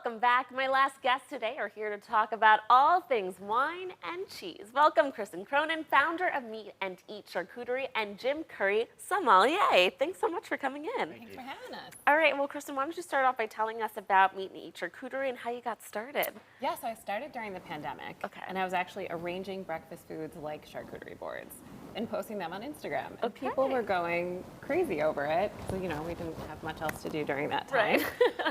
welcome back. My last guests today are here to talk about all things wine and cheese. Welcome Kristen Cronin, founder of Meet and Eat Charcuterie, and Jim Curry, sommelier. Thanks so much for coming in. Thanks for having us. All right, well, Kristen, why don't you start off by telling us about Meet and Eat Charcuterie and how you got started? Yeah, so I started during the pandemic. Okay. And I was actually arranging breakfast foods like charcuterie boards and posting them on Instagram. And Okay. people were going crazy over it because, you know, we didn't have much else to do during that time.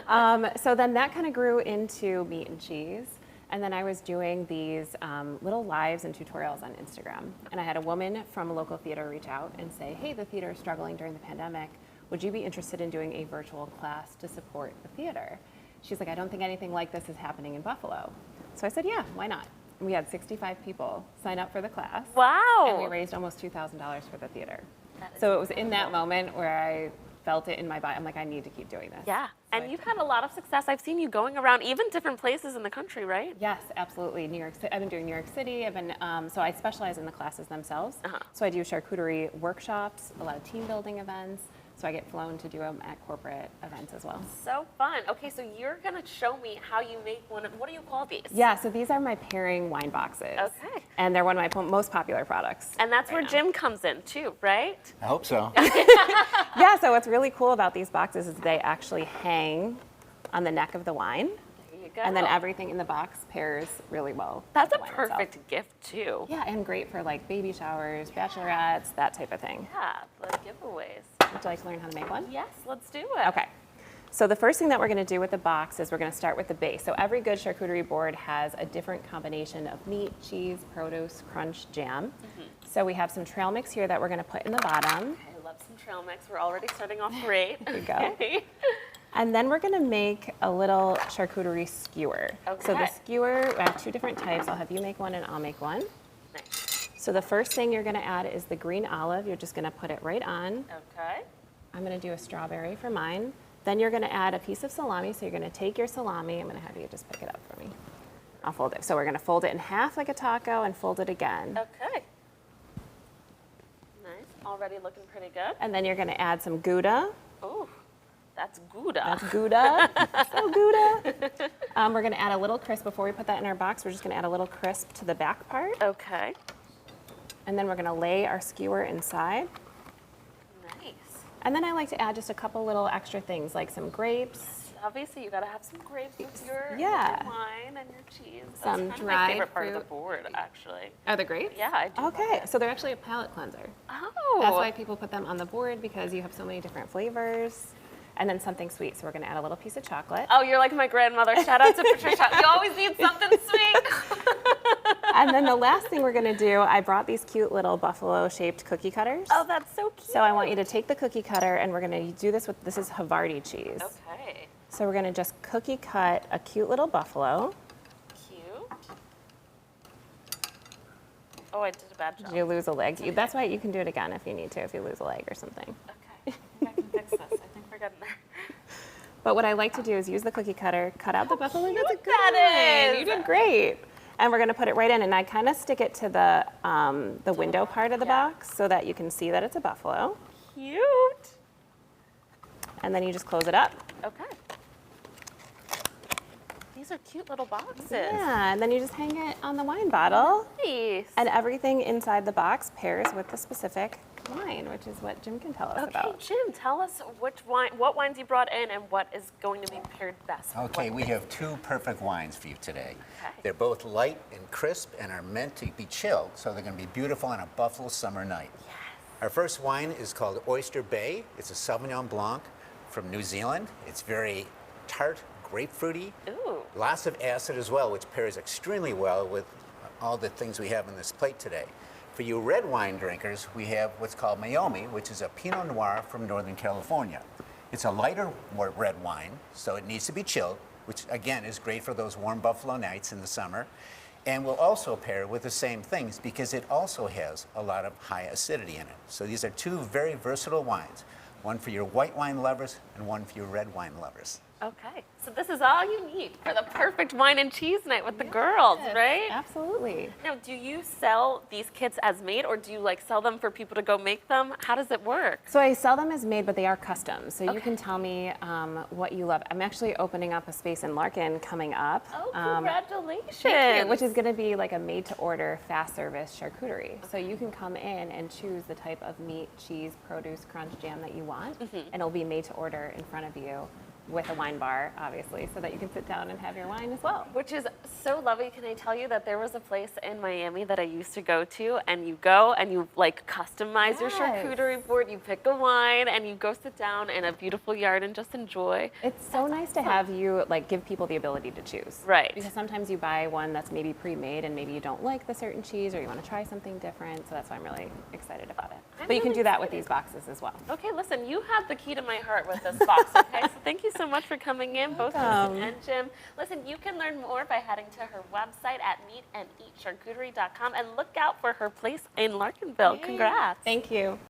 Right. So then that kind of grew into meat and cheese. And then I was doing these little lives and tutorials on Instagram. And I had a woman from a local theater reach out and say, hey, the theater is struggling during the pandemic. Would you be interested in doing a virtual class to support the theater? She's like, I don't think anything like this is happening in Buffalo. So I said, yeah, why not? We had 65 people sign up for the class. Wow. And we raised almost $2,000 for the theater. So it was in that moment where I felt it in my body. I'm like, I need to keep doing this. Yeah, and you've had a lot of success. I've seen you going around even different places in the country, right? Yes, absolutely. New York City. I've been doing New York City. I've been so I specialize in the classes themselves. So I do charcuterie workshops, a lot of team building events. So I get flown to do them at corporate events as well. So fun. Okay, so you're gonna show me how you make one of, what do you call these? Yeah, so these are my pairing wine boxes. Okay. And they're one of my most popular products. And that's right where now. Jim comes in too, right? I hope so. Yeah, so what's really cool about these boxes is they actually hang on the neck of the wine. There you go. And then everything in the box pairs really well. That's with a the wine itself. perfect gift too. Yeah, and great for like baby showers, bachelorettes, that type of thing. Yeah, the giveaways. Would you like to learn how to make one? Yes, let's do it. Okay. So the first thing that we're going to do with the box is we're going to start with the base. So every good charcuterie board has a different combination of meat, cheese, produce, crunch, jam. So we have some trail mix here that we're going to put in the bottom. I love some trail mix. We're already starting off great. There you go. And then we're going to make a little charcuterie skewer. So the Okay. skewer, I have two different types. I'll have you make one and I'll make one. Nice. So the first thing you're going to add is the green olive. You're just going to put it right on. Okay. I'm going to do a strawberry for mine. Then you're going to add a piece of salami. So you're going to take your salami. I'm going to have you just pick it up for me. I'll fold it. So we're going to fold it in half like a taco and fold it again. Okay. Nice. Already looking pretty good. And then you're going to add some Gouda. Oh, that's Gouda. That's Gouda. So Gouda. We're going to add a little crisp. Before we put that in our box, we're just going to add a little crisp to the back part. Okay. And then we're going to lay our skewer inside. Nice. And then I like to add just a couple little extra things like some grapes, Obviously, you gotta have some grapes with your, Yeah. with your wine and your cheese. That's Some kind of my dried favorite part of the fruit. board, actually. Are the grapes? Yeah, I do. Okay, love it. so they're actually a palate cleanser. Oh. That's why people put them on the board because you have so many different flavors. And then something sweet. So we're going to add a little piece of chocolate. Oh, you're like my grandmother. Shout out to Patricia. You always need something sweet. And then the last thing we're going to do, I brought these cute little buffalo-shaped cookie cutters. Oh, that's so cute. So I want you to take the cookie cutter and we're going to do this with, this is Havarti cheese. Okay. So we're going to just cookie cut a cute little buffalo. Cute. Oh, I did a bad job. Did you lose a leg? That's why you can do it again if you need to, if you lose a leg or something. Okay. I think I can fix this. I think we're getting there. But what I like to do is use the cookie cutter, cut out the buffalo. cute That's a good that one. is. You did great. And we're going to put it right in, and I kind of stick it to the window part of the yeah. box so that you can see that it's a buffalo. Cute. And then you just close it up. Okay. These are cute little boxes. Yeah, and then you just hang it on the wine bottle. Nice. And everything inside the box pairs with the specific wine, which is what Jim can tell us Okay, about. Jim, tell us what wines you brought in and what is going to be paired best. with Okay, what we have two perfect wines for you today. Okay. They're both light and crisp and are meant to be chilled, so they're going to be beautiful on a Buffalo summer night. Yes. Our first wine is called Oyster Bay. It's a Sauvignon Blanc from New Zealand. It's very tart, grapefruity, Ooh. lots of acid as well, which pairs extremely well with all the things we have on this plate today. For you red wine drinkers, we have what's called Meiomi, which is a Pinot Noir from Northern California. It's a lighter red wine, so it needs to be chilled, which again is great for those warm Buffalo nights in the summer. And will also pair with the same things because it also has a lot of high acidity in it. So these are two very versatile wines, one for your white wine lovers and one for your red wine lovers. Okay, so this is all you need for the perfect wine and cheese night with the girls, right? Absolutely. Now, do you sell these kits as made, or do you like sell them for people to go make them? How does it work? So I sell them as made, but they are custom. So Okay. you can tell me what you love. I'm actually opening up a space in Larkin coming up. Oh, congratulations! Thank you, which is going to be like a made-to-order fast service charcuterie. So you can come in and choose the type of meat, cheese, produce, crunch, jam that you want, and it'll be made to order in front of you with a wine bar, obviously, so that you can sit down and have your wine as well. Which is so lovely. Can I tell you that there was a place in Miami that I used to go to, and you go and you like customize your Yes. charcuterie board, you pick a wine, and you go sit down in a beautiful yard and just enjoy. It's so nice to have you like give people the ability to choose. Right. Because sometimes you buy one that's maybe pre-made and maybe you don't like the certain cheese or you want to try something different. So that's why I'm really excited about it. I'm But you can really do that with excited. these boxes as well. Okay, listen, you have the key to my heart with this box, okay? So thank you so much for coming in, both Kristen and Jim. Listen, you can learn more by heading to her website at meatandeatcharcuterie.com and look out for her place in Larkinville. Congrats. Thank you.